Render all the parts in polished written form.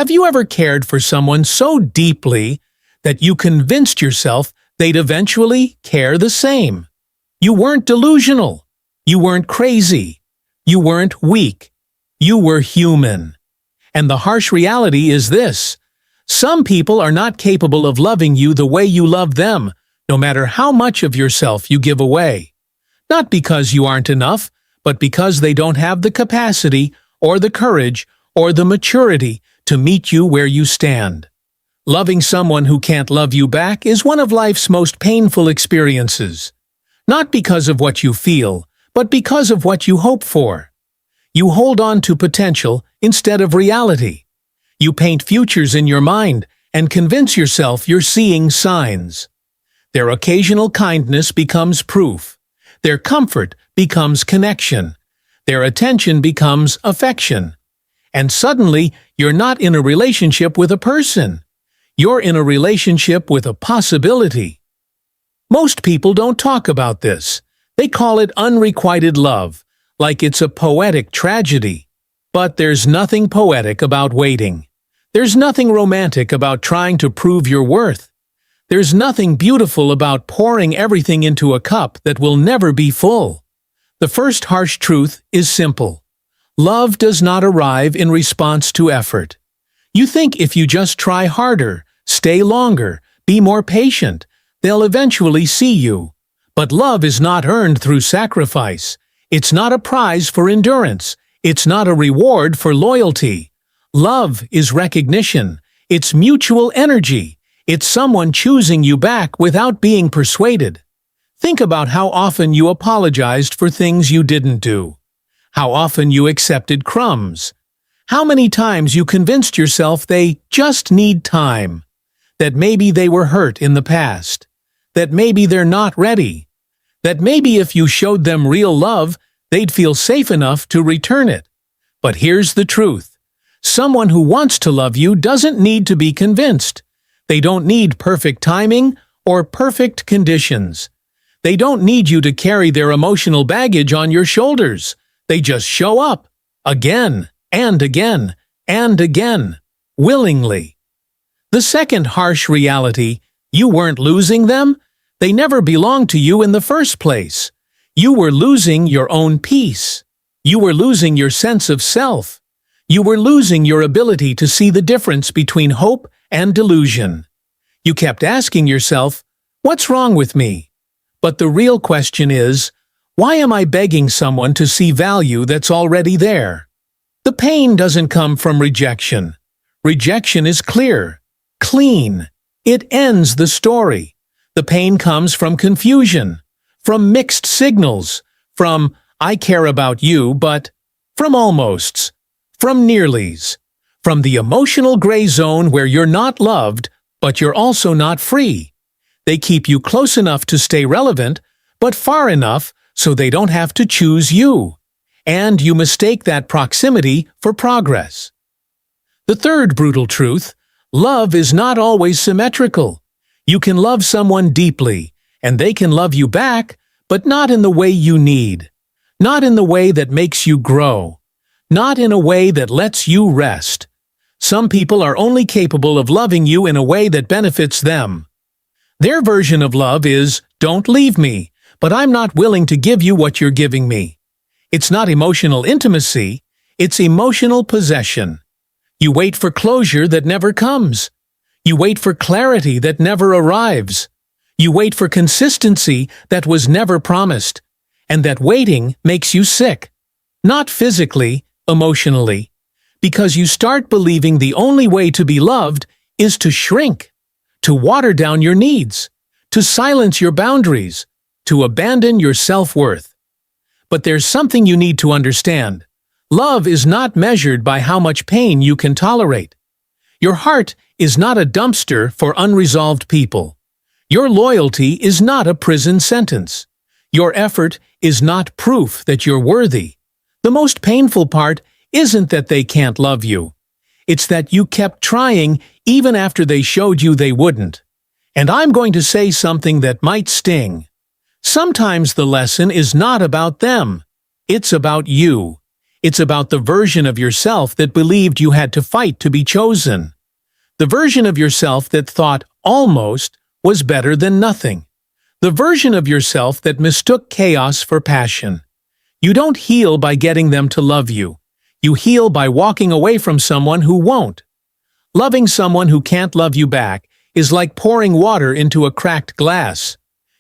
Have you ever cared for someone so deeply that you convinced yourself they'd eventually care the same? You weren't delusional. You weren't crazy. You weren't weak. You were human. And the harsh reality is this: some people are not capable of loving you the way you love them, no matter how much of yourself you give away. Not because you aren't enough, but because they don't have the capacity or the courage or the maturity to meet you where you stand. Loving someone who can't love you back is one of life's most painful experiences. Not because of what you feel, but because of what you hope for. You hold on to potential instead of reality. You paint futures in your mind and convince yourself you're seeing signs. Their occasional kindness becomes proof. Their comfort becomes connection. Their attention becomes affection. And suddenly, you're not in a relationship with a person. You're in a relationship with a possibility. Most people don't talk about this. They call it unrequited love, like it's a poetic tragedy. But there's nothing poetic about waiting. There's nothing romantic about trying to prove your worth. There's nothing beautiful about pouring everything into a cup that will never be full. The first harsh truth is simple. Love does not arrive in response to effort. You think if you just try harder, stay longer, be more patient, they'll eventually see you. But love is not earned through sacrifice. It's not a prize for endurance. It's not a reward for loyalty. Love is recognition. It's mutual energy. It's someone choosing you back without being persuaded. Think about how often you apologized for things you didn't do. How often you accepted crumbs. How many times you convinced yourself they just need time. That maybe they were hurt in the past. That maybe they're not ready. That maybe if you showed them real love, they'd feel safe enough to return it. But here's the truth. Someone who wants to love you doesn't need to be convinced. They don't need perfect timing or perfect conditions. They don't need you to carry their emotional baggage on your shoulders. They just show up, again and again and again, willingly. The second harsh reality: you weren't losing them. They never belonged to you in the first place. You were losing your own peace. You were losing your sense of self. You were losing your ability to see the difference between hope and delusion. You kept asking yourself, what's wrong with me? But the real question is, why am I begging someone to see value that's already there? The pain doesn't come from rejection. Rejection is clear, clean. It ends the story. The pain comes from confusion, from mixed signals, from I care about you, but from almosts, from nearlies, from the emotional gray zone where you're not loved, but you're also not free. They keep you close enough to stay relevant, but far enough so they don't have to choose you. And you mistake that proximity for progress. The third brutal truth: love is not always symmetrical. You can love someone deeply, and they can love you back, but not in the way you need. Not in the way that makes you grow. Not in a way that lets you rest. Some people are only capable of loving you in a way that benefits them. Their version of love is, don't leave me, but I'm not willing to give you what you're giving me. It's not emotional intimacy, it's emotional possession. You wait for closure that never comes. You wait for clarity that never arrives. You wait for consistency that was never promised. And that waiting makes you sick. Not physically, emotionally. Because you start believing the only way to be loved is to shrink, to water down your needs, to silence your boundaries, to abandon your self-worth. But there's something you need to understand. Love is not measured by how much pain you can tolerate. Your heart is not a dumpster for unresolved people. Your loyalty is not a prison sentence. Your effort is not proof that you're worthy. The most painful part isn't that they can't love you. It's that you kept trying even after they showed you they wouldn't. And I'm going to say something that might sting. Sometimes the lesson is not about them. It's about you. It's about the version of yourself that believed you had to fight to be chosen. The version of yourself that thought almost was better than nothing. The version of yourself that mistook chaos for passion. You don't heal by getting them to love you. You heal by walking away from someone who won't. Loving someone who can't love you back is like pouring water into a cracked glass.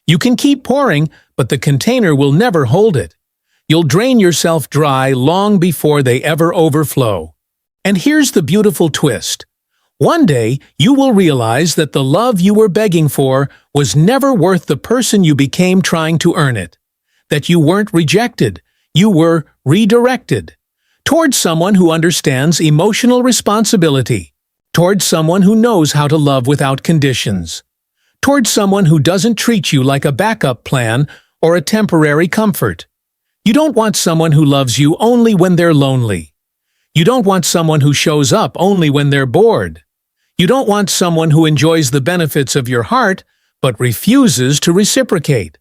You can keep pouring, but the container will never hold it. You'll drain yourself dry long before they ever overflow. And here's the beautiful twist. One day, you will realize that the love you were begging for was never worth the person you became trying to earn it. That you weren't rejected, you were redirected. Towards someone who understands emotional responsibility. Towards someone who knows how to love without conditions. Towards someone who doesn't treat you like a backup plan or a temporary comfort. You don't want someone who loves you only when they're lonely. You don't want someone who shows up only when they're bored. You don't want someone who enjoys the benefits of your heart but refuses to reciprocate.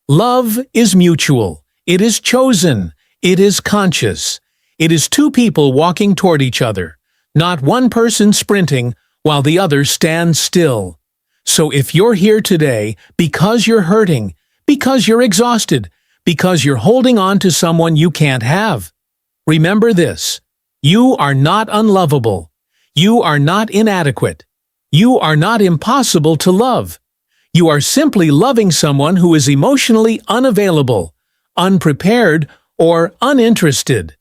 Love is mutual. It is chosen. It is conscious. It is two people walking toward each other, not one person sprinting while the other stands still. So if you're here today because you're hurting, because you're exhausted, because you're holding on to someone you can't have, remember this. You are not unlovable. You are not inadequate. You are not impossible to love. You are simply loving someone who is emotionally unavailable, unprepared, or uninterested.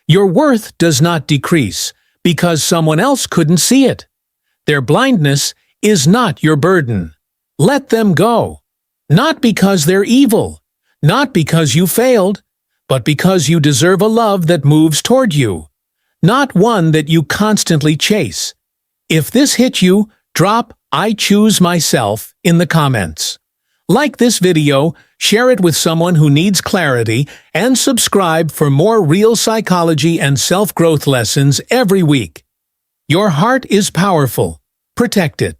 Your worth does not decrease because someone else couldn't see it. Their blindness is not your burden. Let them go. Not because they're evil, not because you failed, but because you deserve a love that moves toward you, not one that you constantly chase. If this hit you, drop "I choose myself" in the comments. Like this video, share it with someone who needs clarity, and subscribe for more real psychology and self-growth lessons every week. Your heart is powerful. Protect it.